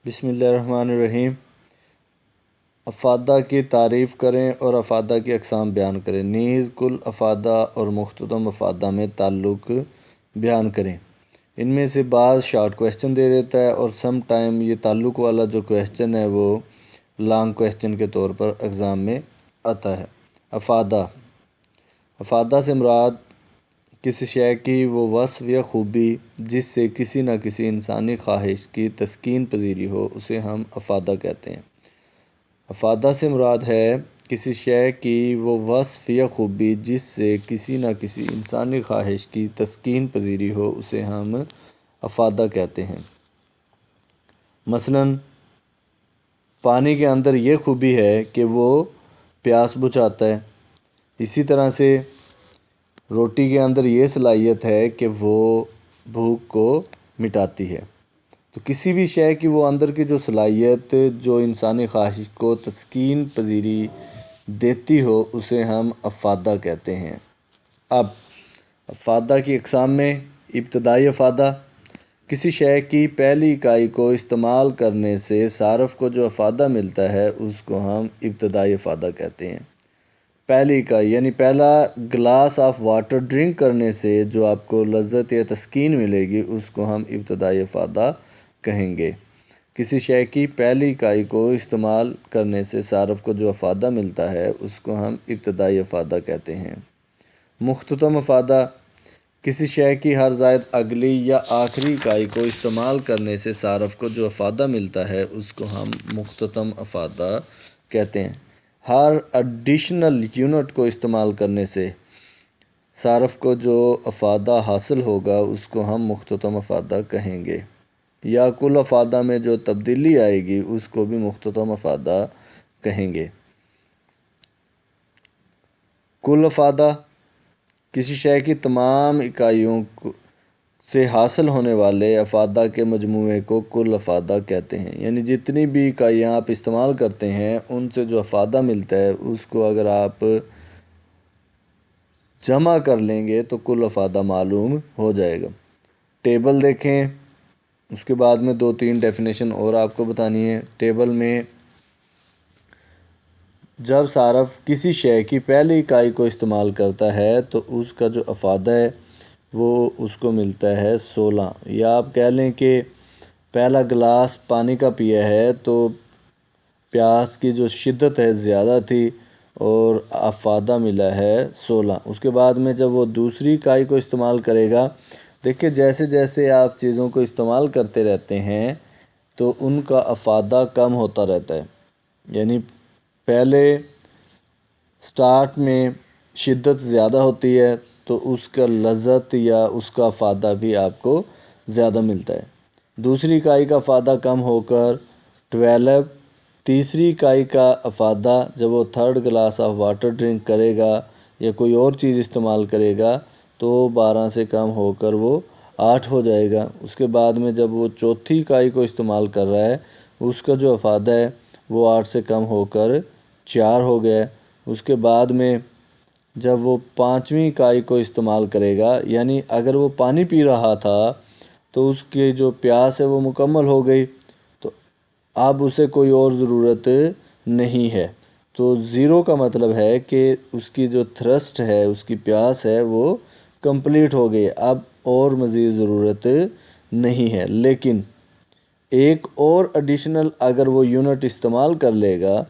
بسم اللہ الرحمن الرحیم۔ افادہ کی تعریف کریں اور افادہ کی اقسام بیان کریں، نیز کل افادہ اور مختصر افادہ میں تعلق بیان کریں۔ ان میں سے بعض شارٹ کویسچن دے دیتا ہے اور سم ٹائم یہ تعلق والا جو کویسچن ہے وہ لانگ کویسچن کے طور پر ایگزام میں آتا ہے۔ افادہ سے مراد کسی شے کی وہ وصف یا خوبی جس سے کسی نہ کسی انسانی خواہش کی تسکین پذیری ہو، اسے ہم افادہ کہتے ہیں۔ افادہ سے مراد ہے کسی شے کی وہ وصف یا خوبی جس سے کسی نہ کسی انسانی خواہش کی تسکین پذیری ہو، اسے ہم افادہ کہتے ہیں۔ مثلاً پانی کے اندر یہ خوبی ہے کہ وہ پیاس بجھاتا ہے، اسی طرح سے روٹی کے اندر یہ صلاحیت ہے کہ وہ بھوک کو مٹاتی ہے۔ تو کسی بھی شے کی وہ اندر کی جو صلاحیت جو انسانی خواہش کو تسکین پذیری دیتی ہو، اسے ہم افادہ کہتے ہیں۔ اب افادہ کی اقسام میں ابتدائی افادہ، کسی شے کی پہلی اکائی کو استعمال کرنے سے صارف کو جو افادہ ملتا ہے اس کو ہم ابتدائی افادہ کہتے ہیں۔ پہلی اکائی یعنی پہلا گلاس آف واٹر ڈرنک کرنے سے جو آپ کو لذت یا تسکین ملے گی اس کو ہم ابتدائی افادہ کہیں گے۔ کسی شے کی پہلی اکائی کو استعمال کرنے سے صارف کو جو افادہ ملتا ہے اس کو ہم ابتدائی افادہ کہتے ہیں۔ مختتم افادہ، کسی شے کی ہر زائد اگلی یا آخری اکائی کو استعمال کرنے سے صارف کو جو افادہ ملتا ہے اس کو ہم مختتم افادہ کہتے ہیں۔ ہر ایڈیشنل یونٹ کو استعمال کرنے سے صارف کو جو افادہ حاصل ہوگا اس کو ہم مختتم افادہ کہیں گے، یا کل افادہ میں جو تبدیلی آئے گی اس کو بھی مختتم افادہ کہیں گے۔ کل افادہ، کسی شے کی تمام اکائیوں سے حاصل ہونے والے افادہ کے مجموعے کو کل افادہ کہتے ہیں۔ یعنی جتنی بھی اکائیاں آپ استعمال کرتے ہیں ان سے جو افادہ ملتا ہے اس کو اگر آپ جمع کر لیں گے تو کل افادہ معلوم ہو جائے گا۔ ٹیبل دیکھیں، اس کے بعد میں 2-3 ڈیفینیشن اور آپ کو بتانی ہے۔ ٹیبل میں جب صارف کسی شے کی پہلی اکائی کو استعمال کرتا ہے تو اس کا جو افادہ ہے وہ اس کو ملتا ہے 16، یا آپ کہہ لیں کہ پہلا گلاس پانی کا پیا ہے تو پیاس کی جو شدت ہے زیادہ تھی اور افادہ ملا ہے 16۔ اس کے بعد میں جب وہ دوسری اکائی کو استعمال کرے گا، دیکھیں جیسے جیسے آپ چیزوں کو استعمال کرتے رہتے ہیں تو ان کا افادہ کم ہوتا رہتا ہے۔ یعنی پہلے سٹارٹ میں شدت زیادہ ہوتی ہے تو اس کا لذت یا اس کا افادہ بھی آپ کو زیادہ ملتا ہے۔ دوسری اکائی کا افادہ کم ہو کر 12، تیسری اکائی کا افادہ جب وہ third glass of water drink کرے گا یا کوئی اور چیز استعمال کرے گا تو 12 سے کم ہو کر وہ 8 ہو جائے گا۔ اس کے بعد میں جب وہ چوتھی اکائی کو استعمال کر رہا ہے اس کا جو افادہ ہے وہ 8 سے کم ہو کر 4 ہو گیا۔ اس کے بعد میں جب وہ 5ویں اکائی کو استعمال کرے گا، یعنی اگر وہ پانی پی رہا تھا تو اس کی جو پیاس ہے وہ مکمل ہو گئی تو اب اسے کوئی اور ضرورت نہیں ہے، تو 0 کا مطلب ہے کہ اس کی جو تھرسٹ ہے، اس کی پیاس ہے وہ کمپلیٹ ہو گئی، اب اور مزید ضرورت نہیں ہے۔ لیکن ایک اور ایڈیشنل اگر وہ یونٹ استعمال کر لے گا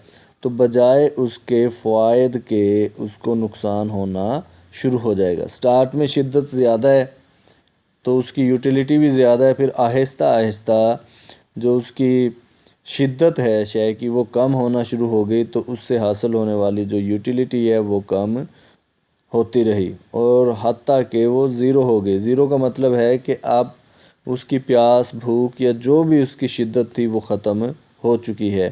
تو بجائے اس کے فوائد کے اس کو نقصان ہونا شروع ہو جائے گا۔ سٹارٹ میں شدت زیادہ ہے تو اس کی یوٹیلیٹی بھی زیادہ ہے، پھر آہستہ آہستہ جو اس کی شدت ہے شے کی وہ کم ہونا شروع ہو گئی تو اس سے حاصل ہونے والی جو یوٹیلیٹی ہے وہ کم ہوتی رہی اور حتیٰ کہ وہ 0 ہو گئی۔ 0 کا مطلب ہے کہ اب اس کی پیاس، بھوک یا جو بھی اس کی شدت تھی وہ ختم ہو چکی ہے،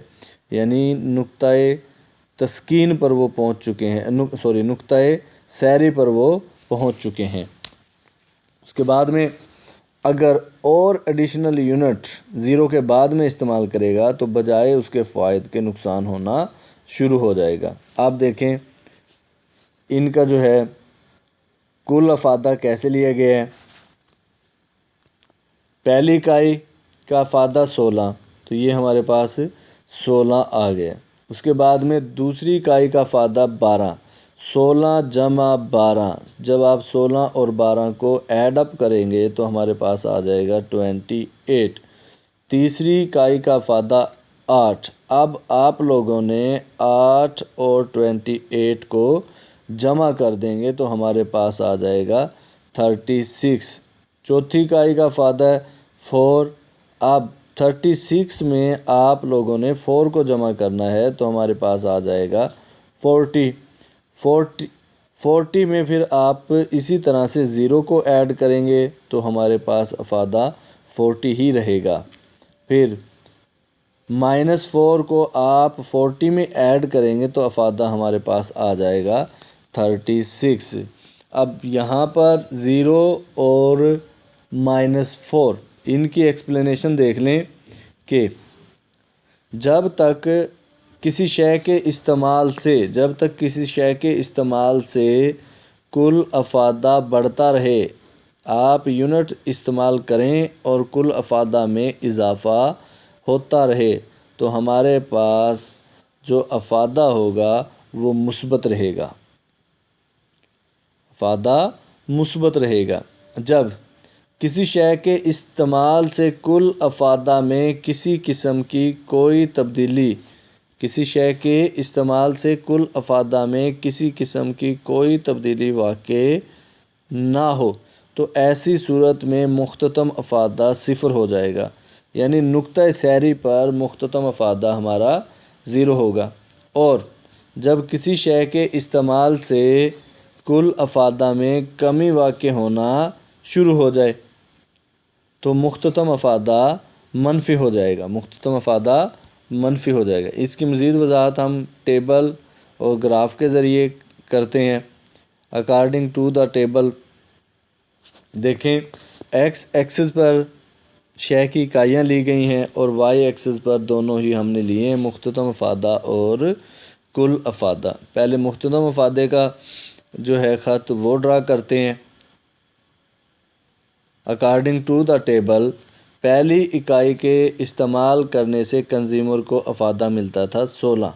یعنی نقطۂ تسکین پر وہ پہنچ چکے ہیں، نقطۂ سیری پر وہ پہنچ چکے ہیں۔ اس کے بعد میں اگر اور ایڈیشنل یونٹ 0 کے بعد میں استعمال کرے گا تو بجائے اس کے فوائد کے نقصان ہونا شروع ہو جائے گا۔ آپ دیکھیں ان کا جو ہے کل افادہ کیسے لیا گیا ہے۔ پہلی اکائی کا افادہ 16، تو یہ ہمارے پاس 16 آ گیا۔ اس کے بعد میں دوسری اکائی کا افادہ 12، 16 جمع 12، جب آپ 16 اور 12 کو ایڈ اپ کریں گے تو ہمارے پاس آ جائے گا 28۔ تیسری اکائی کا افادہ 8، اب آپ لوگوں نے 8 اور 28 کو جمع کر دیں گے تو ہمارے پاس آ جائے گا 36۔ چوتھی اکائی کا افادہ ہے 4، اب 36 میں آپ لوگوں نے 4 کو جمع کرنا ہے تو ہمارے پاس آ جائے گا 40۔ 40 میں پھر آپ اسی طرح سے 0 کو ایڈ کریں گے تو ہمارے پاس افادہ 40 ہی رہے گا۔ پھر -4 کو آپ 40 میں ایڈ کریں گے تو افادہ ہمارے پاس آ جائے گا 36۔ اب یہاں پر 0 اور -4 ان کی ایکسپلینیشن دیکھ لیں کہ جب تک کسی شے کے استعمال سے کل افادہ بڑھتا رہے، آپ یونٹ استعمال کریں اور کل افادہ میں اضافہ ہوتا رہے تو ہمارے پاس جو افادہ ہوگا وہ مثبت رہے گا۔ افادہ مثبت رہے گا۔ جب کسی شے کے استعمال سے کل افادہ میں کسی قسم کی کوئی تبدیلی واقع نہ ہو تو ایسی صورت میں مختتم افادہ 0 ہو جائے گا، یعنی نقطۂ سیری پر مختتم افادہ ہمارا 0 ہوگا۔ اور جب کسی شے کے استعمال سے کل افادہ میں کمی واقع ہونا شروع ہو جائے تو مختتم افادہ منفی ہو جائے گا۔ اس کی مزید وضاحت ہم ٹیبل اور گراف کے ذریعے کرتے ہیں۔ اکارڈنگ ٹو دا ٹیبل دیکھیں، ایکس ایکسس پر شے کی اکائیاں لی گئی ہیں اور وائی ایکسس پر دونوں ہی ہم نے لیے ہیں مختتم افادہ اور کل افادہ۔ پہلے مختتم افادے کا جو ہے خط وہ ڈرا کرتے ہیں۔ اکارڈنگ ٹو دا ٹیبل پہلی اکائی کے استعمال کرنے سے کنزیومر کو افادہ ملتا تھا 16،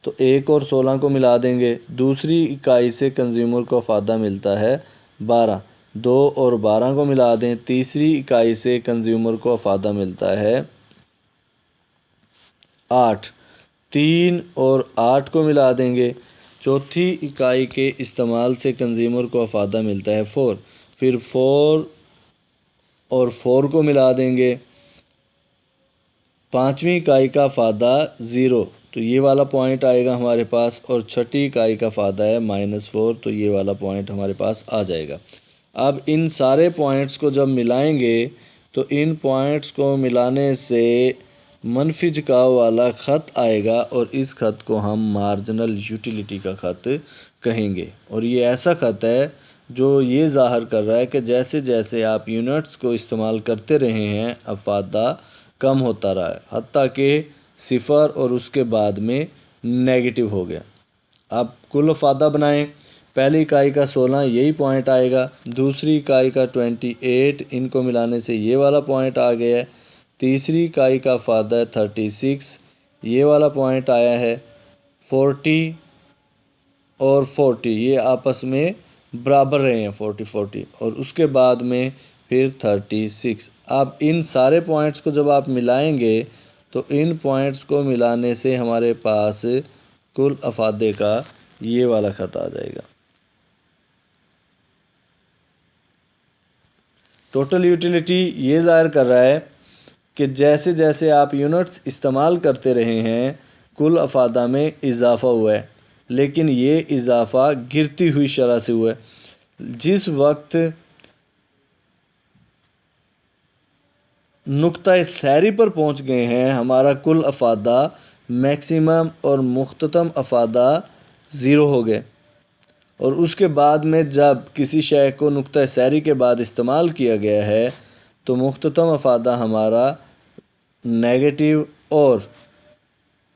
تو 1 اور 16 کو ملا دیں گے۔ دوسری اکائی سے کنزیومر کو افادہ ملتا ہے 12، 2 اور 12 کو ملا دیں۔ تیسری اکائی سے کنزیومر کو افادہ ملتا ہے 8، 3 اور 8 کو ملا دیں گے۔ چوتھی اکائی کے استعمال سے کنزیومر کو افادہ ملتا ہے 4، پھر 4 اور 4 کو ملا دیں گے۔ پانچویں اکائی کا افادہ 0، تو یہ والا پوائنٹ آئے گا ہمارے پاس، اور چھٹی اکائی کا افادہ ہے -4، تو یہ والا پوائنٹ ہمارے پاس آ جائے گا۔ اب ان سارے پوائنٹس کو جب ملائیں گے تو ان پوائنٹس کو ملانے سے منفی جھکاؤ والا خط آئے گا اور اس خط کو ہم مارجنل یوٹیلیٹی کا خط کہیں گے، اور یہ ایسا خط ہے جو یہ ظاہر کر رہا ہے کہ جیسے جیسے آپ یونٹس کو استعمال کرتے رہے ہیں افادہ کم ہوتا رہا ہے، حتیٰ کہ 0 اور اس کے بعد میں نیگیٹو ہو گیا۔ اب کل افادہ بنائیں۔ پہلی اکائی کا 16 یہی پوائنٹ آئے گا، دوسری اکائی کا 28، ان کو ملانے سے یہ والا پوائنٹ آ گیا ہے۔ تیسری اکائی کا افادہ ہے 36، یہ والا پوائنٹ آیا ہے۔ 40 اور 40 یہ آپس میں برابر رہے ہیں 40 اور اس کے بعد میں پھر 36۔ اب ان سارے پوائنٹس کو جب آپ ملائیں گے تو ان پوائنٹس کو ملانے سے ہمارے پاس کل افادے کا یہ والا خط آ جائے گا۔ ٹوٹل یوٹیلیٹی یہ ظاہر کر رہا ہے کہ جیسے جیسے آپ یونٹس استعمال کرتے رہے ہیں کل افادہ میں اضافہ ہوا ہے، لیکن یہ اضافہ گرتی ہوئی شرح سے ہوا ہے۔ جس وقت نقطۂ سیری پر پہنچ گئے ہیں ہمارا کل افادہ میکسیمم اور مختتم افادہ 0 ہو گئے، اور اس کے بعد میں جب کسی شے کو نقطۂ سیری کے بعد استعمال کیا گیا ہے تو مختتم افادہ ہمارا نیگیٹو اور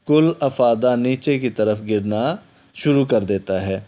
کل افادہ نیچے کی طرف گرنا شروع کر دیتا ہے۔